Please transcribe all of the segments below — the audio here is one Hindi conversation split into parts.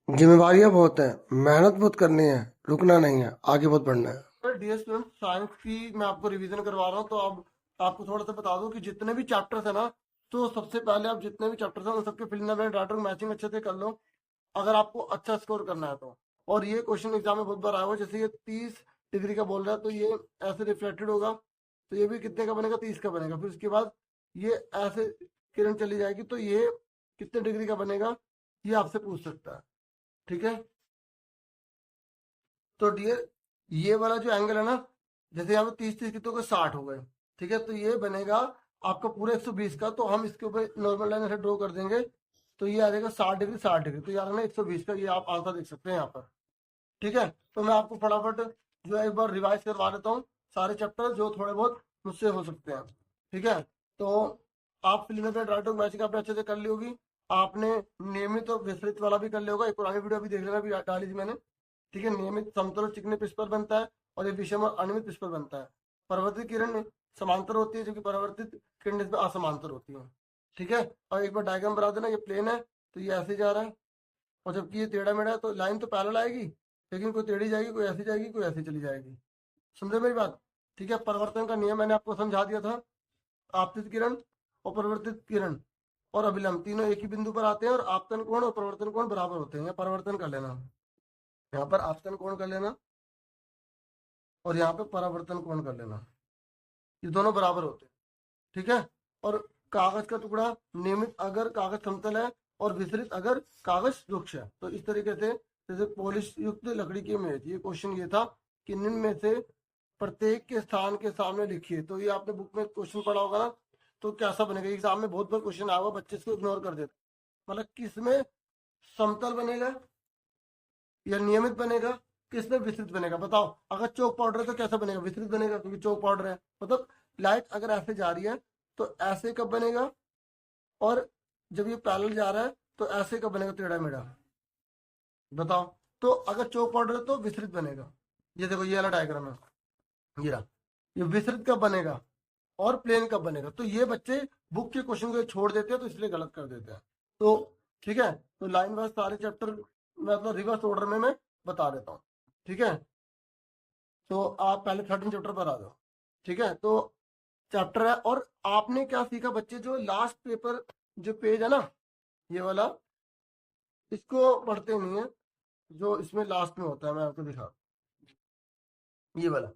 जिम्मेवारियां बहुत है, मेहनत बहुत करनी है, रुकना नहीं है, आगे बहुत बढ़ना है। डियर स्टूडेंट, साइंस की मैं आपको रिवीजन करवा रहा हूँ, तो अब आपको थोड़ा सा बता दूं कि जितने भी चैप्टर्स है ना, तो सबसे पहले आप जितने भी चैप्टर्स हैं उन सबके fill in the data matching अच्छे से कर लो, अगर आपको अच्छा स्कोर करना है तो। और ये क्वेश्चन एग्जाम में बहुत बार आया हुआ, जैसे ये 30 डिग्री का बोल रहा है, तो ये ऐसे रिफ्लेक्टेड होगा, तो ये भी कितने का बनेगा, 30 का बनेगा। फिर उसके बाद ये ऐसे किरण चली जाएगी, तो ये कितने डिग्री का बनेगा, ये आपसे पूछ सकता है। ठीक है, तो डियर ये वाला जो एंगल है ना, जैसे यहाँ पे 30 30 की तो 60 हो गए। ठीक है, तो ये बनेगा आपका पूरा 120 का, तो हम इसके ऊपर नॉर्मल लाइन ऐसे ड्रॉ कर देंगे, तो ये आ जाएगा 60 डिग्री 60 डिग्री, तो यार ना 120 का ये आप आंसर देख सकते हैं यहाँ पर। ठीक है, तो मैं आपको फटाफट जो है एक बार रिवाइज करवा देता हूँ सारे चैप्टर जो थोड़े बहुत मुझसे हो सकते हैं। ठीक है, तो आप फिल्म में ड्राइटो मैचिंग आपने अच्छे से कर ली होगी। आपने नियमित और विस्तृत वाला भी कर लिया होगा, एक पुरानी वीडियो भी देख लेना, भी डाली थी मैंने। ठीक है, नियमित समतल और चिकने पृष्ठ पर बनता है, और ये विषम और अनियमित पृष्ठ पर बनता है। परावर्तित किरण समांतर होती है, जबकि परावर्तित किरण इसमें असमांतर होती है। ठीक है, और एक बार डायग्राम बना देना, ये प्लेन है तो ये ऐसे जा रहा है, और जबकि ये टेढ़ा मेढ़ा है, तो लाइन तो पैरेलल आएगी, लेकिन कोई टेढ़ी जाएगी, कोई ऐसी जाएगी, कोई ऐसी चली जाएगी। समझे मेरी बात? ठीक है, परिवर्तन का नियम मैंने आपको समझा दिया था। आपतित किरण और परिवर्तित किरण और अभिलंब तीनों एक ही बिंदु पर आते हैं, और आपतन कोण और परिवर्तन कोण बराबर होते हैं। यहाँ परिवर्तन कर लेना, यहाँ पर आपतन कोण कर लेना, और यहाँ पे परावर्तन कोण कर लेना, ये दोनों बराबर होते हैं। ठीक है, और कागज का टुकड़ा नियमित अगर कागज समतल है, और विसरित अगर कागज रुक्ष है। तो इस तरीके से, जैसे पॉलिश युक्त लकड़ी की मेज, ये क्वेश्चन ये था कि निम्न में से प्रत्येक के स्थान के सामने लिखिए। तो ये आपने बुक में क्वेश्चन पढ़ा होगा ना, तो कैसा बनेगा, एग्जाम में बहुत बार क्वेश्चन आया हुआ, बच्चे इसको इग्नोर कर देते। मतलब किसमें समतल बनेगा या नियमित बनेगा, किसमें विस्तृत बनेगा, बताओ। अगर चौक पाउडर है तो कैसा बनेगा, विस्तृत बनेगा, क्योंकि चौक पाउडर है। मतलब लाइट अगर ऐसे जा रही है तो ऐसे कब बनेगा, और जब ये पैरेलल जा रहा है तो ऐसे कब बनेगा, टेढ़ा मेढ़ा, बताओ। तो अगर चौक पाउडर है तो विस्तृत बनेगा। ये देखो, ये वाला डायग्राम है, ये रहा। ये विस्तृत कब बनेगा और प्लेन कब बनेगा, तो ये बच्चे बुक के क्वेश्चन को छोड़ देते हैं, तो इसलिए गलत कर देते हैं। तो ठीक है, तो लाइन वाइज सारे चैप्टर मतलब रिवर्स ऑर्डर में मैं बता देता हूँ। ठीक है, तो आप पहले 13 चैप्टर पर आ जाओ। ठीक है, तो चैप्टर है, और आपने क्या सीखा बच्चे, जो लास्ट पेपर जो पेज है ना, ये वाला, इसको पढ़ते नहीं है, जो इसमें लास्ट में होता है, मैं आपको दिखा, ये वाला।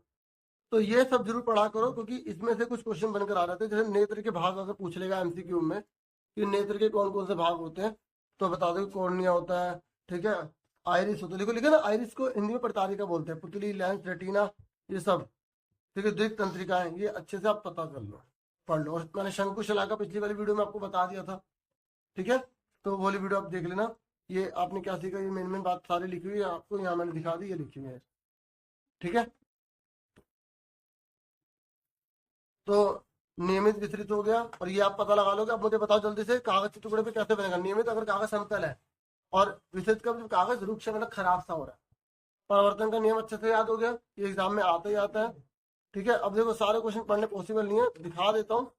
तो ये सब जरूर पढ़ा करो, क्योंकि इसमें से कुछ क्वेश्चन बनकर आ रहे थे। जैसे नेत्र के भाग अगर पूछ लेगा एमसीक्यू में कि नेत्र के कौन कौन से भाग होते हैं, तो बता दो, कॉर्निया होता है, ठीक है, आइरिस होता है, लिखो लिखे ना, आइरिस को हिंदी में प्रतारिका बोलते हैं, पुतली, लेंस, रेटिना, ये सब। ठीक है, द्विक तंत्रिकाएं, ये अच्छे से आप पता कर लो, पढ़ लो। और मैंने शंकुशला का पिछली वाली वीडियो में आपको बता दिया था। ठीक है, तो वो वाली वीडियो आप देख लेना। ये आपने क्या सीखा, ये मेन मेन बात सारी लिखी हुई है, आपको यहाँ मैंने दिखा दी, ये लिखी हुई है। ठीक है, तो नियमित वितरित हो गया, और ये आप पता लगा लोगे। अब मुझे बताओ जल्दी से, कागज के टुकड़े पे कैसे बनेगा नियमित, अगर कागज समतल है, और वितरित का कागज रुक्ष मतलब खराब सा हो रहा है। परिवर्तन का नियम अच्छे से याद हो गया, ये एग्जाम में आता ही आता है। ठीक है, अब देखो सारे क्वेश्चन पढ़ने पॉसिबल नहीं है, दिखा देता हूँ,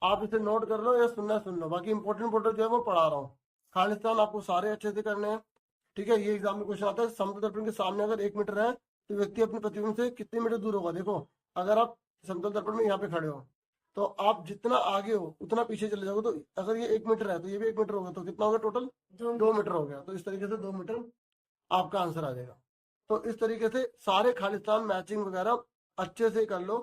आप इसे नोट कर लो या सुनना सुन लो, बाकी इंपॉर्टेंट इंपॉर्टेंट जो है वो पढ़ा रहा हूँ। खालिस्तान आपको सारे अच्छे से करने हैं। ठीक है, ये एग्जाम में क्वेश्चन आता है, समतल दर्पण के सामने अगर 1 मीटर है, तो व्यक्ति अपने प्रतिबिंब से कितने मीटर दूर होगा। देखो, अगर आप समतल दर्पण में यहाँ पे खड़े हो, तो आप जितना आगे हो उतना पीछे चले जाओगे, तो अगर ये 1 मीटर है तो ये भी 1 मीटर होगा, तो कितना होगा टोटल, 2 मीटर हो गया। तो इस तरीके से 2 मीटर आपका आंसर आ जाएगा। तो इस तरीके से सारे खालिस्तान मैचिंग वगैरह अच्छे से कर लो,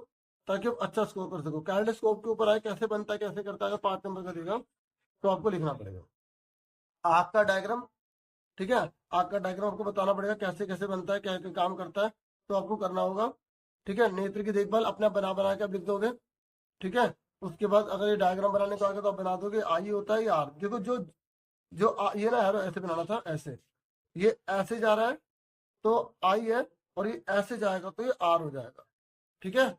ताकि आप अच्छा स्कोर कर सको। कैलेडोस्कोप के ऊपर आए, कैसे बनता है कैसे करता है, अगर 5 नंबर का देगा तो आपको लिखना पड़ेगा आग का डायग्राम। ठीक है, आग का डायग्राम आपको बताना पड़ेगा कैसे कैसे बनता है, क्या क्या काम करता है, तो आपको करना होगा। ठीक है, नेत्र की देखभाल अपने आप बना बना के आप लिख दोगे। ठीक है, उसके बाद अगर ये डायग्राम बनाने को आएगा तो आप बना दोगे, आई होता है या आर। देखो जो जो ये ना है, ऐसे बनाना था, ऐसे, ये ऐसे जा रहा है तो आई है, और ये ऐसे जाएगा तो ये आर हो जाएगा। ठीक है,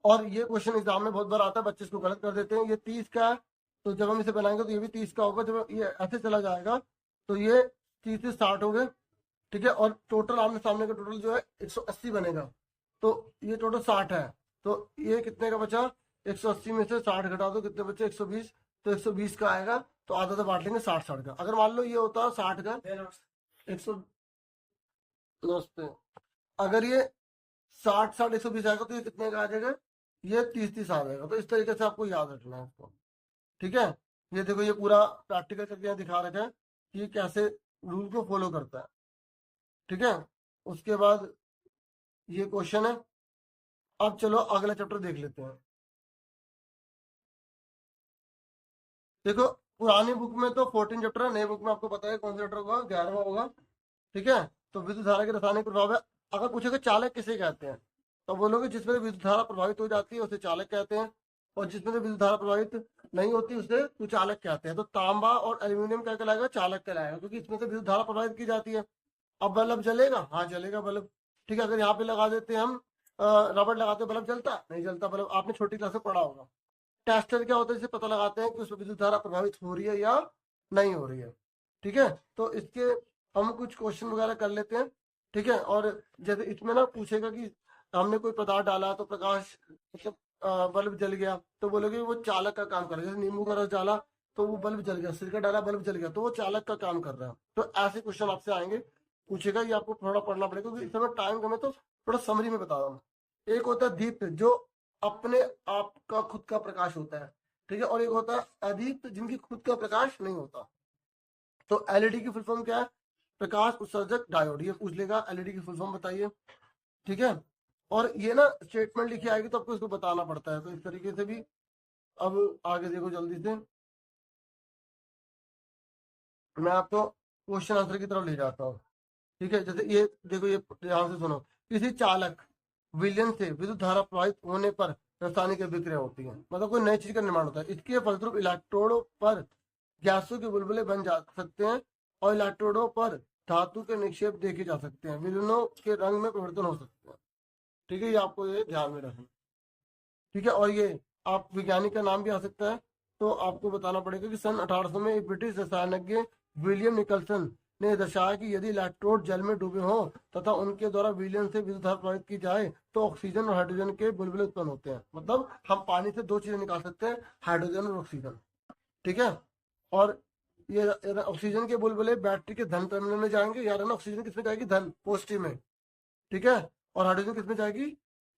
और ये क्वेश्चन एग्जाम में बहुत बार आता है, बच्चे इसको गलत कर देते हैं। ये 30 का है, तो जब हम इसे बनाएंगे तो ये भी 30 का होगा। जब ये ऐसे चला जाएगा तो ये 30 से 60 हो गए। ठीक है, और टोटल आमने सामने का टोटल जो है 180 बनेगा, तो ये टोटल 60 है। तो ये कितने का बचा, 180 में से 60 घटा दो, कितने बचे, 120, तो 120 का आएगा। तो आधा तो बांट लेंगे 60-60 का। अगर मान लो ये होता 60 का 100, नमस्ते, अगर ये 60-60-120 आएगा तो ये कितने का आ जाएगा, ये 30-30 आ जाएगा। तो इस तरीके से आपको याद रखना है इसको, ठीक है। ये देखो ये पूरा प्रैक्टिकल करके यहाँ दिखा रखा है कि ये कैसे रूल को फॉलो करता है, ठीक है। उसके बाद ये क्वेश्चन है। अब चलो अगला चैप्टर देख लेते हैं। देखो पुरानी बुक में तो 14 चैप्टर है, नई बुक में आपको पता है कौन सा चैप्टर होगा, 11वां होगा, ठीक है। तो विद्युत धारा के रासायनिक प्रभाव है। अगर पूछेगा चालक किसे कहते हैं, तो बोलोगे जिसमें से विद्युत धारा प्रभावित हो जाती है उसे चालक कहते हैं, और जिसमें से विद्युत धारा प्रभावित नहीं होती उसे कुचालक कहते हैं। तो तांबा और एल्यूमिनियम क्या कहलाएगा, चालक कहलाएगा, क्योंकि इसमें से विद्युत धारा प्रभावित की जाती है। अब बल्ब जलेगा, हाँ जलेगा बल्ब, ठीक है। अगर यहाँ पे लगा देते हैं हम रबड़ लगाते बल्ब जलता नहीं, जलता बल्ब, आपने छोटी क्लास में पढ़ा होगा। टेस्टर क्या होता है, इसे पता लगाते हैं कि उसमें विद्युत धारा प्रभावित हो रही है या नहीं हो रही है, ठीक है। तो इसके हम कुछ क्वेश्चन वगैरह कर लेते हैं, ठीक है। और जैसे इसमें ना पूछेगा कि हमने कोई पदार्थ डाला तो प्रकाश मतलब बल्ब जल गया, तो बोलोगे वो चालक का काम कर रहा है। जैसे नींबू का रस डाला तो वो बल्ब जल गया, सिरका डाला बल्ब जल गया, तो वो चालक का काम कर रहा है। तो ऐसे क्वेश्चन आपसे आएंगे, पूछेगा, ये आपको थोड़ा पढ़ना पड़ेगा क्योंकि इस समय टाइम कम है, तो थोड़ा समरी में बता रहा हूँ। एक होता है दीप्त जो अपने आप का खुद का प्रकाश होता है, ठीक है, और एक होता है अदीप्त जिनकी खुद का प्रकाश नहीं होता। तो एलईडी की फुल फॉर्म क्या है, प्रकाश उत्सर्जक डायोड, ये पूछ लेगा एलईडी की फुल फॉर्म बताइए, ठीक है। और ये ना स्टेटमेंट लिखी आएगी तो आपको इसको बताना पड़ता है, तो इस तरीके से भी। अब आगे देखो जल्दी से, मैं आपको क्वेश्चन आंसर की तरफ ले जाता हूँ, ठीक है। जैसे ये देखो, ये ध्यान से सुनो। किसी चालक विलयन से विद्युत धारा प्रवाहित होने पर रासायनिक अभिक्रिया होती है, मतलब कोई नई चीज का निर्माण होता है। इसके फलस्वरूप इलेक्ट्रोडों पर गैसों के बुलबुले बन जा सकते हैं और इलेक्ट्रोडों पर धातु के निक्षेप देखे जा सकते हैं, विलयनों के रंग में परिवर्तन हो सकते हैं, ठीक है। ये आपको ये ध्यान में रखना, ठीक है। और ये आप वैज्ञानिक का नाम भी आ सकता है, तो आपको बताना पड़ेगा कि सन 1800 में एक ब्रिटिश रसायनज्ञ विलियम निकलसन ने दर्शाया कि यदि इलेक्ट्रोड जल में डूबे हों तथा उनके द्वारा विलयन से विद्युत धारा प्रवाहित की जाए तो ऑक्सीजन और हाइड्रोजन के बुलबुले उत्पन्न होते हैं। मतलब हम पानी से दो चीजें निकाल सकते हैं, हाइड्रोजन और ऑक्सीजन, ठीक है। और ये ऑक्सीजन के बुलबुले बैटरी के धन टर्मिनल में जाएंगे, यार ना ऑक्सीजन किसमें जाएगी, धन पॉजिटिव में, ठीक है। और हाइड्रोजन किसमें जाएगी,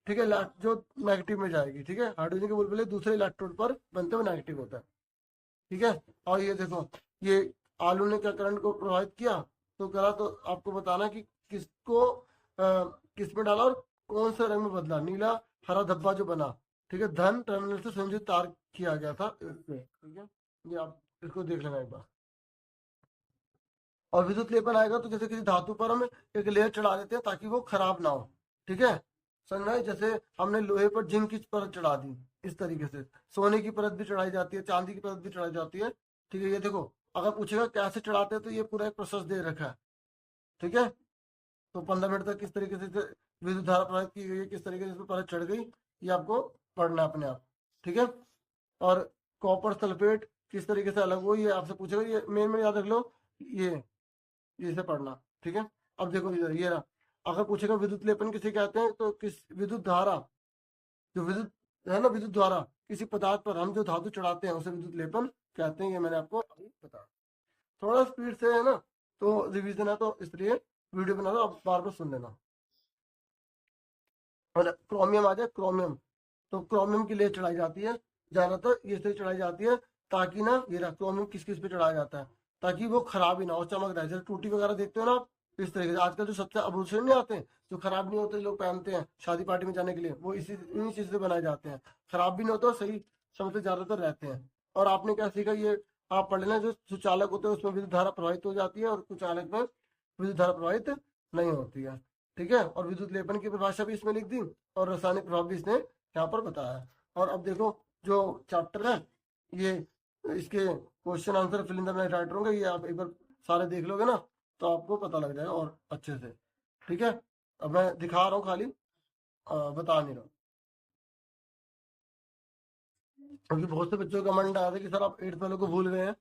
ठीक है, जो नेगेटिव में जाएगी, ठीक है। हाइड्रोजन के बुलबुले दूसरे इलेक्ट्रोड पर बनते हुए नेगेटिव होता है, ठीक है। और ये देखो, ये आलू ने क्या करंट को प्रभावित किया, तो करा, तो आपको बताना कि किसको किस में डाला और कौन से रंग में बदला, नीला हरा धब्बा जो बना, ठीक है, धन टर्मिनल से संयोजित तार किया गया था इसमें, ठीक है। ये आप इसको देख लेना एक बार। और विद्युत लेपन आएगा तो जैसे किसी धातु पर हम एक लेयर चढ़ा देते हैं ताकि वो खराब ना हो, ठीक है, समझ में? जैसे हमने लोहे पर जिंक की परत चढ़ा दी, इस तरीके से सोने की परत भी चढ़ाई जाती है, चांदी की परत भी चढ़ाई जाती है, ठीक है। ये देखो, अगर पूछेगा कैसे चढ़ाते हैं तो ये पूरा एक प्रोसेस दे रखा है, ठीक है। तो 15 मिनट तक किस तरीके से विद्युत धारा प्रवाहित की गई है, किस तरीके से इसमें परत चढ़ गई, ये आपको पढ़ना है अपने आप, ठीक है। और कॉपर सल्फेट किस तरीके से अलग हो, ये आपसे पूछेगा, ये मेन में याद रख लो, ये इसे पढ़ना, ठीक है। अब देखो इधर ये रहा, अगर पूछेगा विद्युत लेपन किसे कहते हैं, तो किस विद्युत धारा, जो विद्युत है ना, विद्युत द्वारा किसी पदार्थ पर हम जो धातु चढ़ाते हैं उसे विद्युत लेपन कहते हैं। ये मैंने आपको अभी बताया, थोड़ा स्पीड से है ना, तो रिवीजन है तो इसलिए वीडियो बना दो, आप बार बार सुन लेना। और क्रोमियम आ जाए, क्रोमियम, तो क्रोमियम की लेयर चढ़ाई जाती है, ज्यादातर ये से चढ़ाई जाती है ताकि ना, ये रहा क्रोमियम किस किस पे चढ़ाया जाता है ताकि वो खराब ही ना हो, चमक रहे। जैसे टूटी वगैरह देखते हो ना आप, इस तरीके से आजकल जो सबसे आभूषण नहीं आते जो खराब नहीं होते, लोग पहनते हैं शादी पार्टी में जाने के लिए, वो इन्हीं चीज से बनाए जाते हैं, खराब भी नहीं होते और सही समय से ज्यादातर रहते हैं। और आपने क्या सीखा, ये आप पढ़ लेना, जो सुचालक होते हैं उसमें विद्युत धारा प्रवाहित हो जाती है और कुचालक में विद्युत धारा प्रवाहित नहीं होती है, ठीक है। और विद्युत लेपन की परिभाषा भी इसमें लिख दी और रासायनिक प्रभाव भी इसने यहाँ पर बताया। और अब देखो जो चैप्टर है, ये इसके question answer fill in the blank writer होंगे, ये आप एक बार सारे देख लोगे ना तो आपको पता लग जाएगा और अच्छे से, ठीक है। अब मैं दिखा रहा हूँ खाली, बता नहीं रहा, क्योंकि बहुत से बच्चों का मन आया था कि सर आप 8th वालों को भूल गए हैं,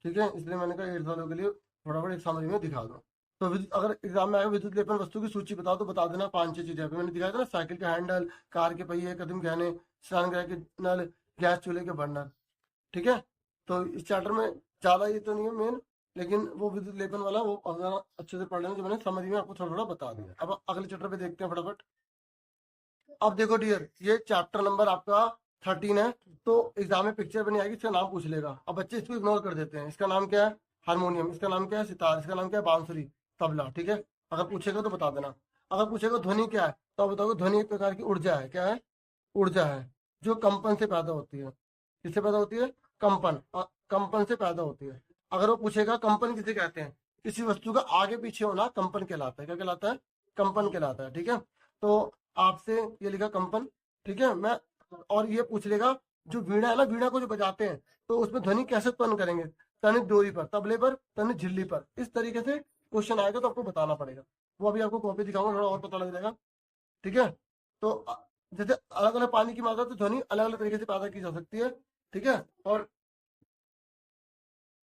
ठीक है, इसलिए मैंने कहा 8th वालों के लिए फटाफट एक समरी में दिखा दो। तो अगर एग्जाम में आएगा विद्युत लेपन वस्तु की सूची बताओ तो बता देना 5-6 चीजें। अभी मैंने दिखाया था ना, साइकिल का हैंडल, कार के पहिए, कदम गहने, स्नान गृह के नल, गैस चूल्हे के बर्नर, ठीक है। तो इस चैप्टर में ज्यादा ये तो नहीं है मेन, लेकिन वो विद्युत लेपन वाला वो अगर अच्छे से पढ़ लेंगे जो मैंने समझ में आपको थोड़ा थोड़ा बता दिया। अब अगले चैप्टर पे देखते हैं फटाफट। अब देखो डियर, ये चैप्टर नंबर आपका 13 है। तो एग्जाम में पिक्चर बनी आएगी, इसका नाम पूछ लेगा। अब बच्चे इसको इग्नोर कर देते हैं। इसका नाम क्या है? हारमोनियम। इसका नाम क्या है? सितार। इसका नाम क्या है? बांसुरी, तबला। ठीक है, अगर पूछेगा तो बता देना। अगर पूछेगा ध्वनि क्या है, तो आप बताओगे ध्वनि एक प्रकार की ऊर्जा है। क्या है? ऊर्जा है, जो कंपन से पैदा होती है। किससे पैदा होती है? कंपन। कंपन से पैदा होती है। अगर वो पूछेगा कंपन किसे कहते हैं, किसी वस्तु का आगे पीछे होना कंपन कहलाता है। क्या कहलाता है? कंपन कहलाता है। ठीक है, तो आपसे ये लिखा कंपन। ठीक है, मैं और ये पूछ लेगा जो वीणा है ना, वीणा को जो बजाते हैं, तो उसमें ध्वनि कैसे उत्पन्न करेंगे? तनिक डोरी पर, तबले पर, तनिक झिल्ली पर। इस तरीके से क्वेश्चन आएगा, तो आपको बताना पड़ेगा। वो अभी आपको कॉपी दिखाऊंगा, थोड़ा और पता लग जाएगा। ठीक है, तो जैसे अलग अलग पानी की मात्रा, तो ध्वनि अलग अलग तरीके से पैदा की जा सकती है। ठीक है, और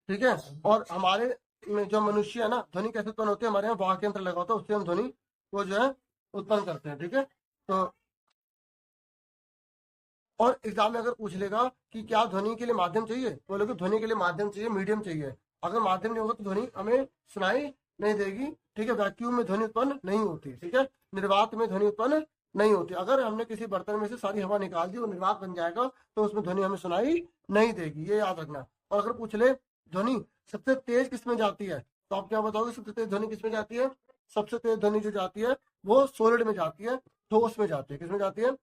ठीक है, और हमारे में जो मनुष्य है ना, ध्वनि कैसे उत्पन्न होती है? हमारे यहाँ वाक्य यंत्र लगा होता है, उससे हम ध्वनि को जो है उत्पन्न करते हैं। ठीक है, तो और एग्जाम में अगर पूछ लेगा कि क्या ध्वनि के लिए माध्यम चाहिए, तो बोलोगे ध्वनि के लिए माध्यम चाहिए, मीडियम चाहिए। अगर माध्यम नहीं होगा तो ध्वनि हमें सुनाई नहीं देगी। ठीक है, वैक्यूम में ध्वनि उत्पन्न नहीं होती। ठीक है, निर्वात में ध्वनि उत्पन्न नहीं होती। अगर हमने किसी बर्तन में से सारी हवा निकाल दी, वो निर्वात बन जाएगा, तो उसमें ध्वनि हमें सुनाई नहीं देगी। ये याद रखना। और अगर पूछ ले ध्वनि सबसे तेज किसमें जाती है, तो आप क्या बताओगे? सबसे तेज ध्वनि किसमें जाती है? सबसे तेज ध्वनि जो जाती है वो सॉलिड में जाती है, ठोस में जाती है। किसमें जाती है?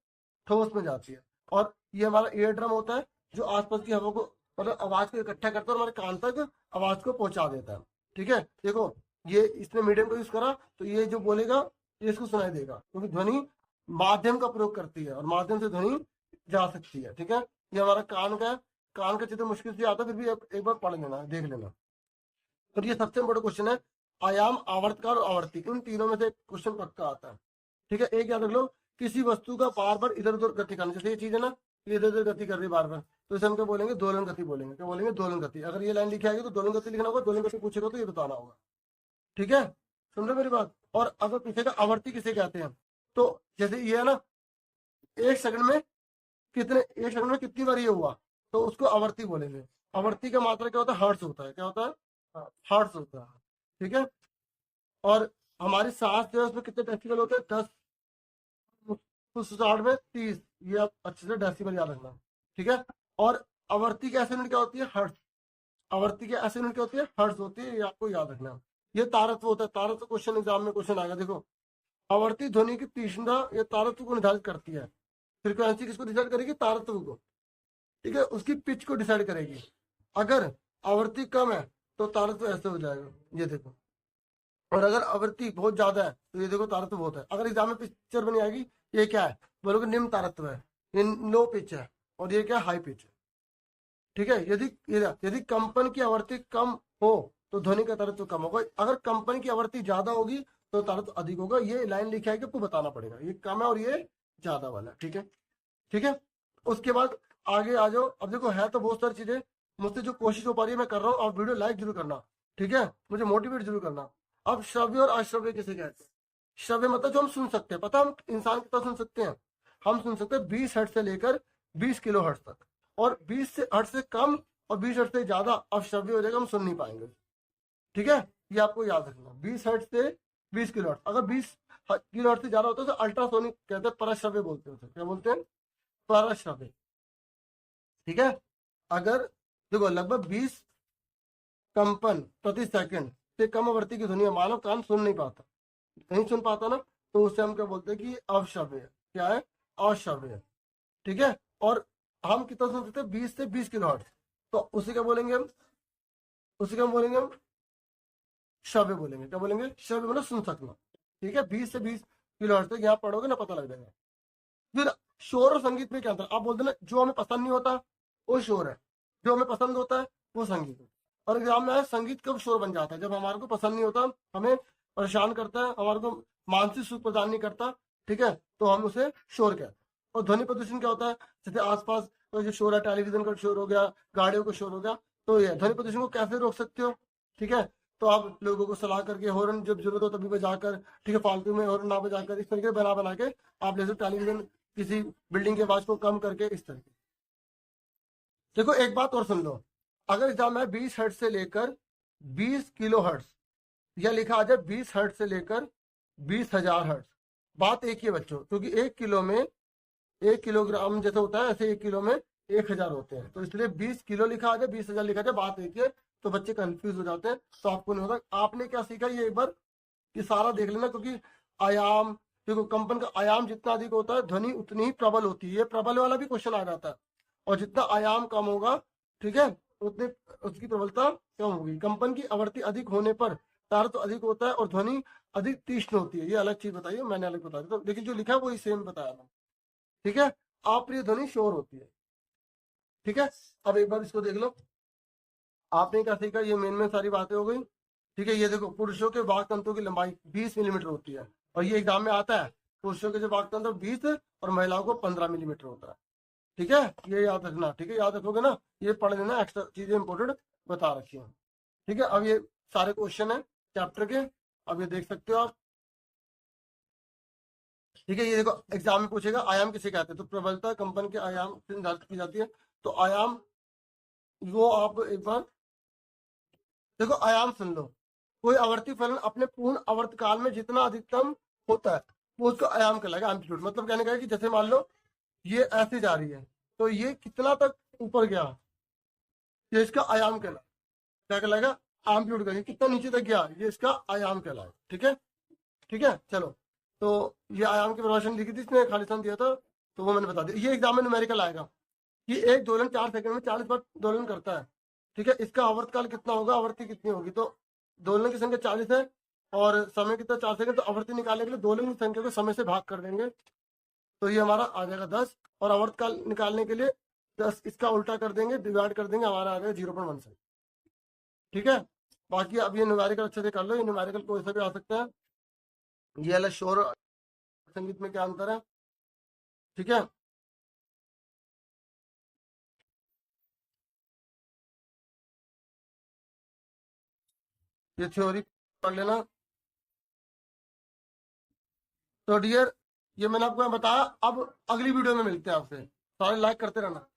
ठोस में जाती है। और ये हमारा ईयर ड्रम होता है, जो आसपास की हवा को, मतलब आवाज को इकट्ठा करता है और हमारे कान तक आवाज को पहुंचा देता है। ठीक है, देखो ये इसने मीडियम को यूज करा, तो ये जो बोलेगा ये इसको सुनाई देगा, क्योंकि ध्वनि माध्यम का प्रयोग करती है और माध्यम से ध्वनि जा सकती है। ठीक है, ये हमारा कान का है। कान का चित्र मुश्किल से आता है, फिर भी एक बार पढ़ लेना, देख लेना। तो ये सबसे बड़ा क्वेश्चन है, आयाम, आवर्तकाल और आवर्ती, इन तीनों में से क्वेश्चन पक्का आता है। ठीक है, एक याद रख लो, किसी वस्तु का बार बार इधर उधर गति करना। जैसे ये चीज है ना, ये इधर उधर गति कर रही है बार बार, तो इसे हम क्या बोलेंगे? दोलन गति बोलेंगे। क्या बोलेंगे? दोलन गति। अगर ये लाइन लिखी आएगी तो दोलन गति लिखना होगा, दोलन गति पूछेगा तो ये बताना होगा। ठीक है, सुन रहे मेरी बात? और अगर पूछेगा आवर्ती किसे कहते हैं, तो जैसे ये है ना, एक सेकंड में एक सेकंड में कितनी बार ये हुआ, तो उसको आवर्ती बोलेंगे। आवर्ती का मात्रा क्या होता है? हर्ट्ज होता है। क्या होता है? हर्ट्ज होता है। ठीक है, और हमारी सांस जो है उसमें कितने डेसिबल होते हैं? 10, तो 60 में 30। ये आप अच्छे से डेसिबल याद रखना। ठीक है, और आवर्ती की ऐसी यूनिट क्या होती है? हर्ट्ज। आवर्ती की ऐसी यूनिट क्या होती है? हर्ट्ज होती है, ये आपको याद रखना। ये तारत्व होता है। तारत्व क्वेश्चन एग्जाम में क्वेश्चन आएगा। देखो, आवर्ती ध्वनि की तीक्ष्णता ये तारत्व को निर्धारित करती है। फ्रीक्वेंसी किसको डिसाइड करेगी? तारत्व को। ठीक है, उसकी पिच को डिसाइड करेगी। अगर आवर्ती कम है तो तारत्व ऐसे हो जाएगा, ये देखो। और अगर आवृत्ति बहुत ज्यादा है तो ये देखो तारत्व बहुत है। अगर एग्जाम में पिक्चर बनी आएगी, ये क्या है? बोलोगे निम्न तारत्व है, ये लो पिच है, और ये क्या? हाई पिच है। ठीक है, यदि कंपन की आवृत्ति कम हो तो ध्वनि का तारत्व कम होगा। अगर कंपन की आवृत्ति ज्यादा होगी तो तारत्व अधिक होगा। ये लाइन लिखी है कि आपको बताना पड़ेगा, ये कम है और ये ज्यादा वाला। ठीक है, ठीक है, उसके बाद आगे आ जाओ। अब देखो, है तो बहुत सारी चीजें, मुझसे जो कोशिश हो पा रही है मैं कर रहा हूँ। और वीडियो लाइक जरूर करना। ठीक है, मुझे मोटिवेट जरूर करना। अब श्रव्य और अश्रव्य किसे कहते हैं? श्रव्य मतलब जो हम सुन सकते हैं। पता हम इंसान कितना सुन सकते हैं? हम सुन सकते हैं 20 हर्ट्ज से लेकर 20 किलो हर्ट्ज तक, और 20 से हर्ट्ज से कम और 20 हर्ट्ज से ज्यादा अश्रव्य हो जाएगा, हम सुन नहीं पाएंगे। ठीक है, ये आपको याद रखना। 20 हर्ट्ज से 20 किलो हर्ट्ज, अगर 20 किलो हर्ट्ज से ज्यादा होता है तो अल्ट्रासोनिक कहते हैं, परश्रव्य बोलते हैं। क्या बोलते हैं? परश्रव्य। ठीक है, अगर देखो लगभग 20 कंपन प्रति सेकंड से कम आवृत्ति की ध्वनि मानव कान सुन नहीं पाता, नहीं सुन पाता ना, तो उससे हम क्या बोलते हैं कि अश्रव्य है। क्या है? अश्रव्य है। ठीक है, और हम कितना सुन सकते हैं? 20 से 20 किलो हर्ट्ज, तो उसे क्या बोलेंगे हम? उसे क्या बोलेंगे हम? श्रव्य बोलेंगे। क्या बोलेंगे? श्रव्य मतलब सुन सकना। ठीक है, 20 से 20 किलो हर्ट्ज तक यहाँ पढ़ोगे ना, पता लग जाएगा। फिर शोर और संगीत में क्या अंतर? आप बोलते ना, जो हमें पसंद नहीं होता वो शोर है, जो हमें पसंद होता है वो संगीत है। और एग्जाम में संगीत कब शोर बन जाता है? जब हमारे को पसंद नहीं होता, हमें परेशान करता है, हमारे को मानसिक सुख प्रदान नहीं करता। ठीक है, तो हम उसे शोर कहते हैं। और ध्वनि प्रदूषण क्या होता है? जैसे आसपास जो शोर है, टेलीविजन का शोर हो गया, गाड़ियों का शोर हो गया, तो ये ध्वनि प्रदूषण को कैसे रोक सकते हो? ठीक है, तो आप लोगों को सलाह करके हॉर्न जब जरूरत हो तभी बजाकर, ठीक है, फालतू में हॉर्न ना बजाकर, इस तरीके बना बना के आप जैसे टेलीविजन किसी बिल्डिंग के आवाज को कम करके, इस तरीके। देखो एक बात और सुन लो, अगर एग्जाम है 20 हर्ट्ज से लेकर 20 किलो हर्ट्ज, या लिखा आ जाए 20 हर्ट्ज से लेकर 20,000 हर्ट्ज, बात एक ही है बच्चों, क्योंकि 1 किलो में 1 किलोग्राम जैसे होता है ऐसे 1 किलो में 1,000 होते हैं, तो इसलिए 20 किलो लिखा आ जाए 20,000 लिखा जाए, बात एक ही है, तो बच्चे कंफ्यूज हो जाते हैं। तो आपको नहीं होगा। आपने क्या सीखा ये एक बार ये सारा देख लेना, क्योंकि आयाम, देखो कंपन का आयाम जितना अधिक होता है ध्वनि उतनी ही प्रबल होती है, ये प्रबल वाला भी क्वेश्चन आ जाता है, और जितना आयाम कम होगा, ठीक है, उतने उसकी प्रबलता कम होगी। कंपन की आवृत्ति अधिक होने पर तार तो अधिक होता है और ध्वनि अधिक तीक्ष्ण होती है, ये अलग चीज बताइए, मैंने अलग बता दिया, तो लेकिन जो लिखा है वही सेम बताया मैंने, ठीक है। अप्रिय ध्वनि शोर होती है, ठीक है। अब एक बार इसको देख लो, आपने क्या सीखा, ये मेन में सारी बातें हो गई, ठीक है। ये देखो पुरुषों के वाक तंतु की लंबाई 20 मिलीमीटर होती है, और ये एग्जाम में आता है, पुरुषों के जो वाक तंत्र 20 और महिलाओं को 15 मिलीमीटर होता है, ठीक है। ये याद रखना, ठीक है, याद रखोगे ना, ये पढ़ लेना, एक्स्ट्रा चीजें इंपोर्टेंट बता रखी है, ठीक है। अब ये सारे क्वेश्चन है चैप्टर के, अब ये देख सकते हो आप, ठीक है। ये देखो एग्जाम में पूछेगा आयाम किसे कहते हैं, तो प्रबलता कंपन के आयाम से निर्धारित की जाती है, तो आयाम वो आप एक बार देखो, आयाम सुन लो, कोई आवर्ती फलन अपने पूर्ण आवर्त काल में जितना अधिकतम होता है वो उसका आयाम कहलाएगा, एम्पलीट्यूड। मतलब कहने का है कि जैसे मान लो ये ऐसे जा रही है, तो ये कितना तक ऊपर गया, ये इसका आयाम कहलाएगा, क्या कहलाएगा, एम्पलीट्यूड कहेंगे, कितना नीचे तक गया ये इसका आयाम कहलाएगा, ठीक है, ठीक है। चलो, तो ये आयाम की परिभाषा लिखी थी इसने, खालिस्तान दिया था, तो वो मैंने बता दिया। ये एग्जाम में न्यूमेरिकल आएगा कि एक दोलन 4 सेकंड में 40 बार दोलन करता है, ठीक है, इसका आवर्तकाल कितना होगा, आवृत्ति कितनी होगी, तो दोलन की संख्या 40 है और समय कितना 4 सेकंड, तो आवृत्ति निकालने के लिए दोलन की संख्या को समय से भाग कर देंगे, तो ये हमारा आ जाएगा 10, और आवर्तकाल निकालने के लिए 10 इसका उल्टा कर देंगे, डिवाइड कर देंगे, हमारा आ जाएगा 0.17, ठीक है। बाकी अब ये न्यूमेरिकल अच्छे से कर लो, ये न्यूमेरिकल कोई सा भी आ सकता है, ये अलग शोर संगीत में क्या अंतर है, ठीक है। ये थ्योरी पढ़ लेना। तो डियर, ये मैंने आपको बताया, अब अगली वीडियो में मिलते हैं आपसे, सारे लाइक करते रहना।